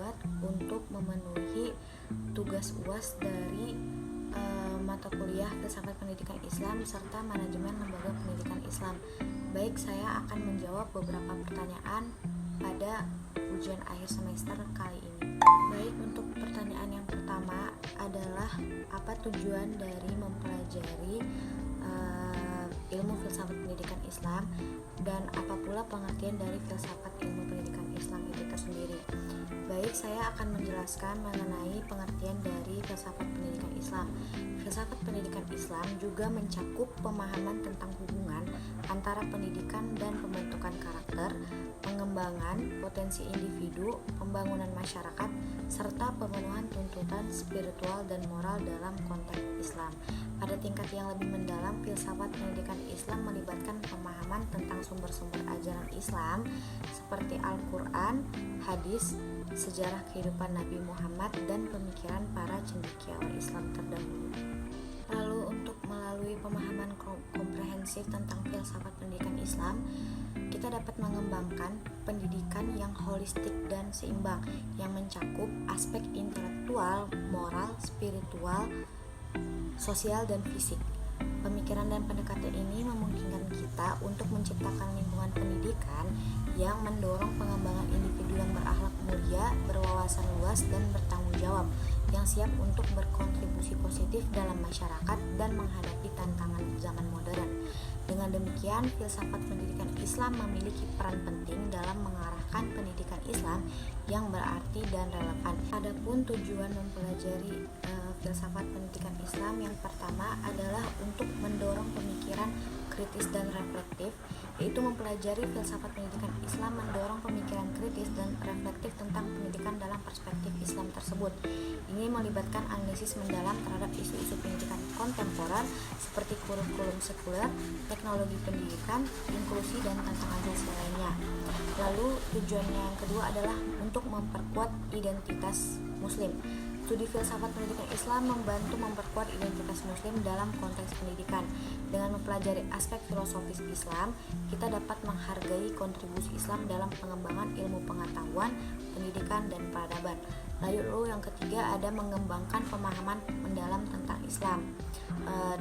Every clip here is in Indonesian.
dibuat untuk memenuhi tugas UAS dari mata kuliah Filsafat Pendidikan Islam serta Manajemen Lembaga Pendidikan Islam. Baik, saya akan menjawab beberapa pertanyaan pada ujian akhir semester kali ini. Baik, untuk pertanyaan yang pertama adalah apa tujuan dari mempelajari ilmu filsafat pendidikan Islam dan apa pula pengertian dari filsafat ilmu pendidikan Islam itu tersendiri. Baik, saya akan menjelaskan mengenai pengertian dari filsafat pendidikan Islam. Filsafat pendidikan Islam juga mencakup pemahaman tentang hubungan antara pendidikan dan pembentukan karakter, pengembangan potensi individu, pembangunan masyarakat, serta pemenuhan tuntutan spiritual dan moral dalam konteks Islam. Pada tingkat yang lebih mendalam, filsafat pendidikan Islam melibatkan pemahaman tentang sumber-sumber ajaran Islam seperti Al-Quran, hadis, sejarah kehidupan Nabi Muhammad, dan pemikiran para cendekiawan Islam terdahulu. Lalu untuk melalui pemahaman komprehensif tentang filsafat pendidikan Islam, kita dapat mengembangkan pendidikan yang holistik dan seimbang yang mencakup aspek intelektual, moral, spiritual, sosial, dan fisik. Pemikiran dan pendekatan ini memungkinkan kita untuk menciptakan lingkungan pendidikan yang mendorong pengembangan individu yang berakhlak mulia, berwawasan luas, dan bertanggung jawab, yang siap untuk berkontribusi positif dalam masyarakat dan menghadapi tantangan zaman modern. Dengan demikian, filsafat pendidikan Islam memiliki peran penting dalam mengarahkan pendidikan Islam yang berarti dan relevan. Adapun tujuan mempelajari filsafat pendidikan Islam yang pertama adalah untuk mendorong pemikiran kritis dan reflektif, yaitu mempelajari filsafat pendidikan Islam mendorong pemikiran kritis dan reflektif tentang pendidikan dalam perspektif Islam tersebut. Ini melibatkan analisis mendalam terhadap isu-isu pendidikan kontemporer seperti kurikulum sekuler, teknologi pendidikan, inklusi, dan tantangan sosial lainnya. Lalu tujuannya yang kedua adalah untuk memperkuat identitas Muslim. Studi filsafat pendidikan Islam membantu memperkuat identitas Muslim dalam konteks pendidikan. Dengan mempelajari aspek filosofis Islam, kita dapat menghargai kontribusi Islam dalam pengembangan ilmu pengetahuan, pendidikan, dan peradaban. Lalu yang ketiga ada mengembangkan pemahaman mendalam tentang Islam.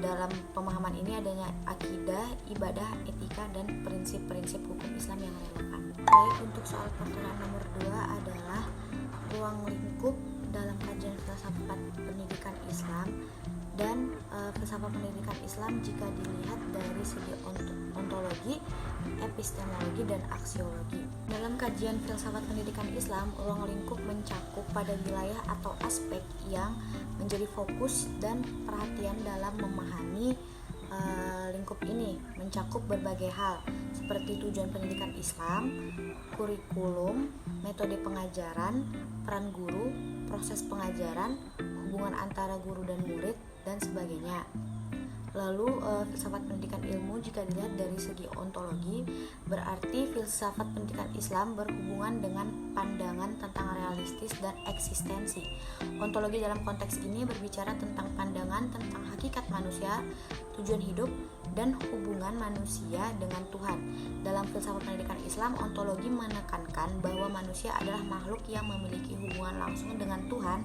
Dalam pemahaman ini adanya akidah, ibadah, etika, dan prinsip-prinsip hukum Islam yang relevan. Baik, untuk soal pertanyaan nomor 2 adalah ruang lingkup dalam kajian filsafat pendidikan Islam dan filsafat pendidikan Islam jika dilihat dari segi ontologi, epistemologi, dan aksiologi. Dalam kajian filsafat pendidikan Islam, ruang lingkup mencakup pada wilayah atau aspek yang menjadi fokus dan perhatian dalam memahami lingkup ini mencakup berbagai hal seperti tujuan pendidikan Islam, kurikulum, metode pengajaran, peran guru, proses pengajaran, hubungan antara guru dan murid, dan sebagainya. Lalu filsafat pendidikan ilmu jika dilihat dari segi ontologi, berarti filsafat pendidikan Islam berhubungan dengan pandangan tentang realistis dan eksistensi. Ontologi dalam konteks ini berbicara tentang pandangan tentang hakikat manusia, tujuan hidup, dan hubungan manusia dengan Tuhan. Dalam filsafat pendidikan Islam, ontologi menekankan bahwa manusia adalah makhluk yang memiliki hubungan langsung dengan Tuhan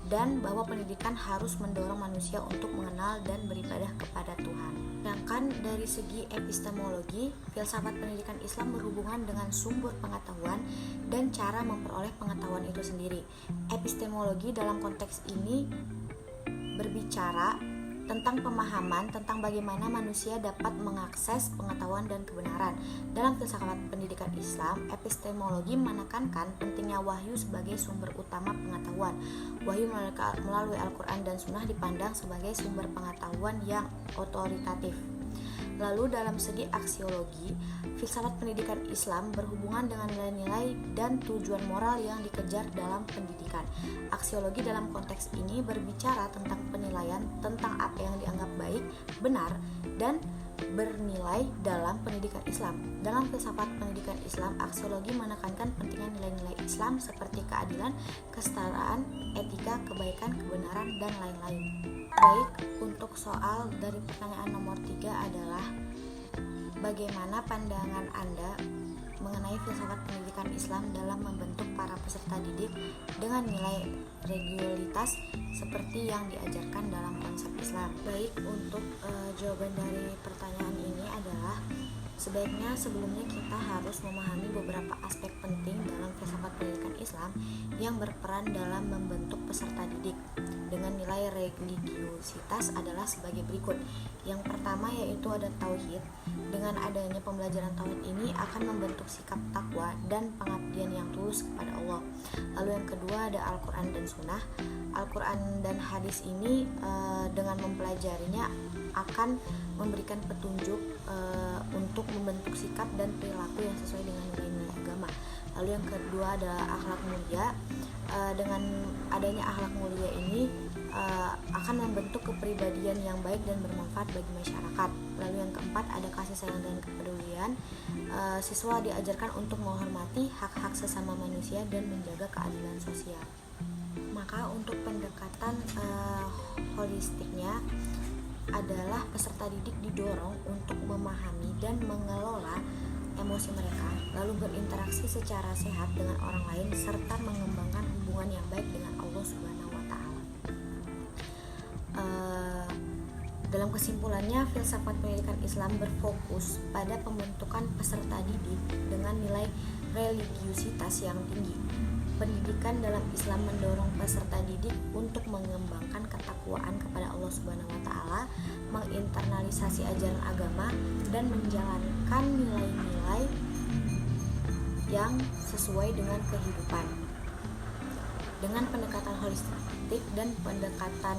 dan bahwa pendidikan harus mendorong manusia untuk mengenal dan beribadah kepada Tuhan. Sedangkan dari segi epistemologi, filsafat pendidikan Islam berhubungan dengan sumber pengetahuan dan cara memperoleh pengetahuan itu sendiri. Epistemologi dalam konteks ini berbicara tentang pemahaman tentang bagaimana manusia dapat mengakses pengetahuan dan kebenaran. Dalam filsafat pendidikan Islam, epistemologi menekankan pentingnya wahyu sebagai sumber utama pengetahuan. Wahyu melalui Al-Quran dan Sunnah dipandang sebagai sumber pengetahuan yang otoritatif. Lalu dalam segi aksiologi, filsafat pendidikan Islam berhubungan dengan nilai-nilai dan tujuan moral yang dikejar dalam pendidikan. Aksiologi dalam konteks ini berbicara tentang penilaian tentang apa yang dianggap baik, benar, dan bernilai dalam pendidikan Islam. Dalam filsafat pendidikan Islam, aksiologi menekankan pentingnya nilai-nilai Islam seperti keadilan, kesetaraan, etika, kebaikan, kebenaran, dan lain-lain. Baik, untuk soal dari pertanyaan nomor 3 adalah bagaimana pandangan Anda mengenai filsafat pendidikan Islam dalam membentuk para peserta didik dengan nilai religiusitas seperti yang diajarkan dalam konsep Islam. Baik, untuk jawaban dari pertanyaan ini adalah sebaiknya sebelumnya kita harus memahami beberapa aspek penting dalam filsafat pendidikan Islam yang berperan dalam membentuk peserta didik dengan nilai religiusitas adalah sebagai berikut. Yang pertama yaitu ada tauhid. Dengan adanya pembelajaran tauhid ini akan membentuk sikap takwa dan pengabdian yang tulus kepada Allah. Lalu yang kedua ada Al-Quran dan Sunnah. Al-Quran dan hadis ini dengan mempelajarinya akan memberikan petunjuk untuk membentuk sikap dan perilaku yang sesuai dengan nilai-nilai agama. Lalu yang kedua adalah akhlak mulia. Dengan adanya akhlak mulia ini akan membentuk kepribadian yang baik dan bermanfaat bagi masyarakat. Lalu yang keempat ada kasih sayang dan kepedulian. Siswa diajarkan untuk menghormati hak-hak sesama manusia dan menjaga keadilan sosial. Maka untuk pendekatan holistiknya adalah peserta didik didorong untuk memahami dan mengelola emosi mereka, lalu berinteraksi secara sehat dengan orang lain serta mengembangkan hubungan yang baik dengan Allah Subhanahu wa Ta'ala. Dalam kesimpulannya, filsafat pendidikan Islam berfokus pada pembentukan peserta didik dengan nilai religiusitas yang tinggi. Pendidikan dalam Islam mendorong peserta didik untuk mengembangkan ketakwaan kepada Allah Subhanahu wa Ta'ala, menginternalisasi ajaran agama, dan menjalankan nilai-nilai yang sesuai dengan kehidupan. Dengan pendekatan holistik dan pendekatan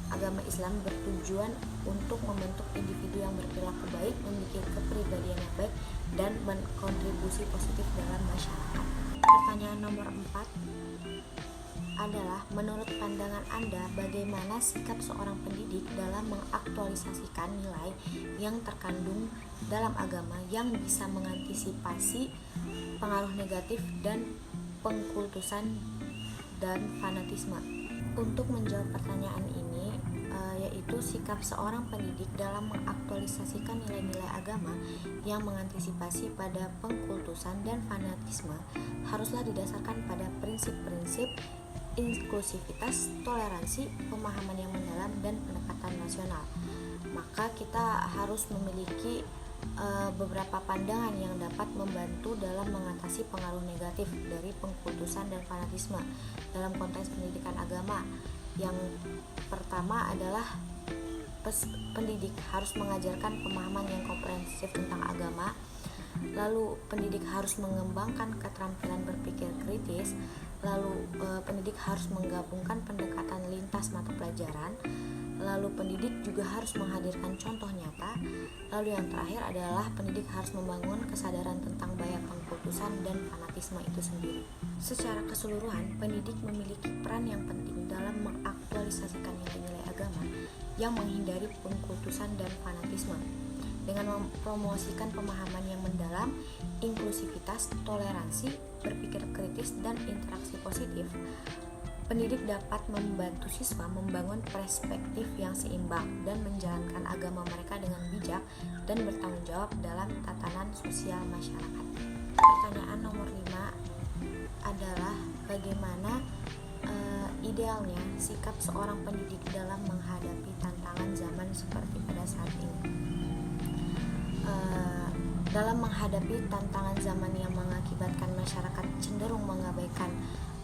agama Islam bertujuan untuk membentuk individu yang berperilaku baik, memiliki kepribadian yang baik, dan berkontribusi positif dalam masyarakat. Pertanyaan nomor 4 adalah, menurut pandangan Anda, bagaimana sikap seorang pendidik dalam mengaktualisasikan nilai yang terkandung dalam agama yang bisa mengantisipasi pengaruh negatif dan pengkultusan dan fanatisme? Untuk menjawab pertanyaan ini, yaitu sikap seorang pendidik dalam mengaktualisasikan nilai-nilai agama yang mengantisipasi pada pengkultusan dan fanatisme haruslah didasarkan pada prinsip-prinsip inklusivitas, toleransi, pemahaman yang mendalam, dan pendekatan nasional. Maka kita harus memiliki beberapa pandangan yang dapat membantu dalam mengatasi pengaruh negatif dari pengkultusan dan fanatisme dalam konteks pendidikan agama. Yang pertama adalah pendidik harus mengajarkan pemahaman yang komprehensif tentang agama. Lalu pendidik harus mengembangkan keterampilan berpikir kritis. Lalu pendidik harus menggabungkan pendekatan lintas mata pelajaran. Lalu pendidik juga harus menghadirkan contoh nyata. Lalu yang terakhir adalah pendidik harus membangun kesadaran tentang bahaya pengkultusan dan fanatisme itu sendiri. Secara keseluruhan, pendidik memiliki peran yang penting dalam mengaktualisasikan nilai-nilai agama yang menghindari pengkultusan dan fanatisme. Dengan mempromosikan pemahaman yang mendalam, inklusivitas, toleransi, berpikir kritis, dan interaksi positif, pendidik dapat membantu siswa membangun perspektif yang seimbang dan menjalankan agama mereka dengan bijak dan bertanggung jawab dalam tatanan sosial masyarakat. Pertanyaan nomor 5 adalah, bagaimana idealnya sikap seorang pendidik dalam menghadapi tantangan zaman seperti pada saat ini? Dalam menghadapi tantangan zaman yang mengakibatkan masyarakat cenderung mengabaikan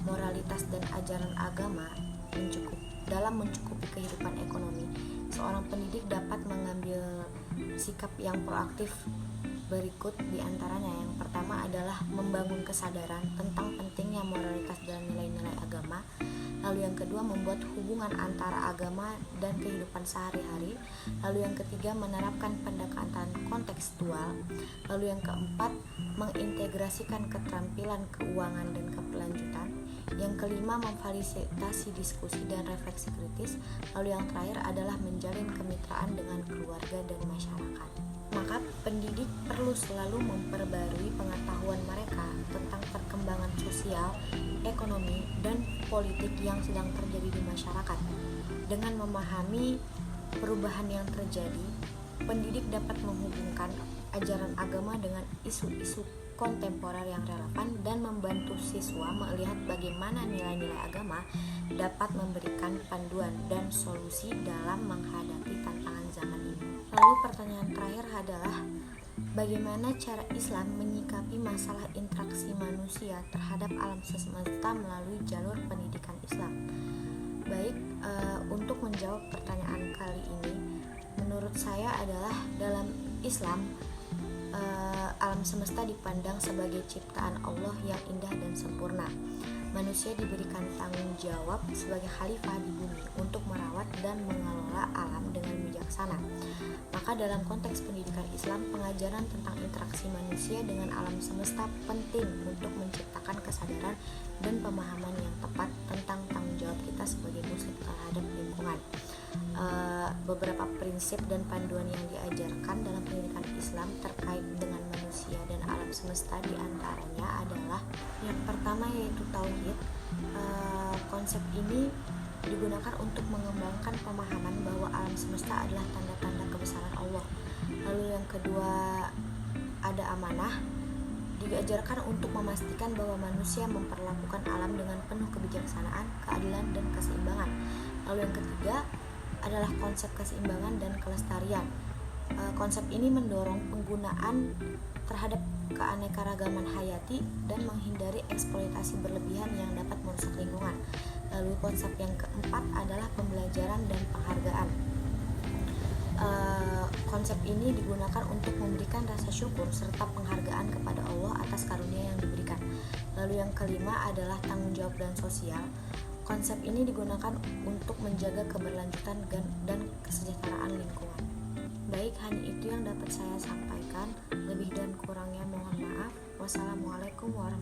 moralitas dan ajaran agama dalam mencukupi kehidupan ekonomi, seorang pendidik dapat mengambil sikap yang proaktif berikut diantaranya. Yang pertama adalah membangun kesadaran tentang pentingnya moralitas dan nilai-nilai agama. Lalu yang kedua, membuat hubungan antara agama dan kehidupan sehari-hari. Lalu yang ketiga, menerapkan pendekatan kontekstual. Lalu yang keempat, mengintegrasikan keterampilan keuangan dan keberlanjutan. Yang kelima, memfasilitasi diskusi dan refleksi kritis. Lalu yang terakhir adalah menjalin kemitraan dengan keluarga dan masyarakat. Maka pendidik perlu selalu memperbarui pengetahuan mereka tentang perkembangan sosial, ekonomi, dan politik yang sedang terjadi di masyarakat. Dengan memahami perubahan yang terjadi, pendidik dapat menghubungkan ajaran agama dengan isu-isu kontemporer yang relevan dan membantu siswa melihat bagaimana nilai-nilai agama dapat memberikan panduan dan solusi dalam menghadapi tantangan zaman ini. Lalu pertanyaan terakhir adalah bagaimana cara Islam menyikapi masalah interaksi manusia terhadap alam semesta melalui jalur pendidikan Islam? Baik, untuk menjawab pertanyaan kali ini, menurut saya adalah dalam Islam alam semesta dipandang sebagai ciptaan Allah yang indah dan sempurna. Manusia diberikan tanggung jawab sebagai khalifah di bumi untuk merawat dan mengelola alam dengan bijaksana. Maka dalam konteks pendidikan Islam, pengajaran tentang interaksi manusia dengan alam semesta penting untuk menciptakan kesadaran dan pemahaman yang tepat tentang tanggung jawab kita sebagai muslim terhadap lingkungan. Beberapa prinsip dan panduan yang diajarkan dalam pendidikan Islam terkait dengan manusia dan alam semesta diantaranya adalah yang pertama yaitu tauhid. Konsep ini digunakan untuk mengembangkan pemahaman bahwa alam semesta adalah tanda-tanda kebesaran Allah. Lalu yang kedua ada amanah, diajarkan untuk memastikan bahwa manusia memperlakukan alam dengan penuh kebijaksanaan, keadilan, dan keseimbangan. Lalu yang ketiga adalah konsep keseimbangan dan kelestarian. Konsep ini mendorong penggunaan terhadap keanekaragaman hayati dan menghindari eksploitasi berlebihan yang dapat merusak lingkungan. Lalu konsep yang keempat adalah pembelajaran dan penghargaan. Konsep ini digunakan untuk memberikan rasa syukur serta penghargaan kepada Allah atas karunia yang diberikan. Lalu yang kelima adalah tanggung jawab dan sosial. Konsep ini digunakan untuk menjaga keberlanjutan dan kesejahteraan lingkungan. Baik, hanya itu yang dapat saya sampaikan. Lebih dan kurangnya mohon maaf. Wassalamualaikum warahmatullahi wabarakatuh.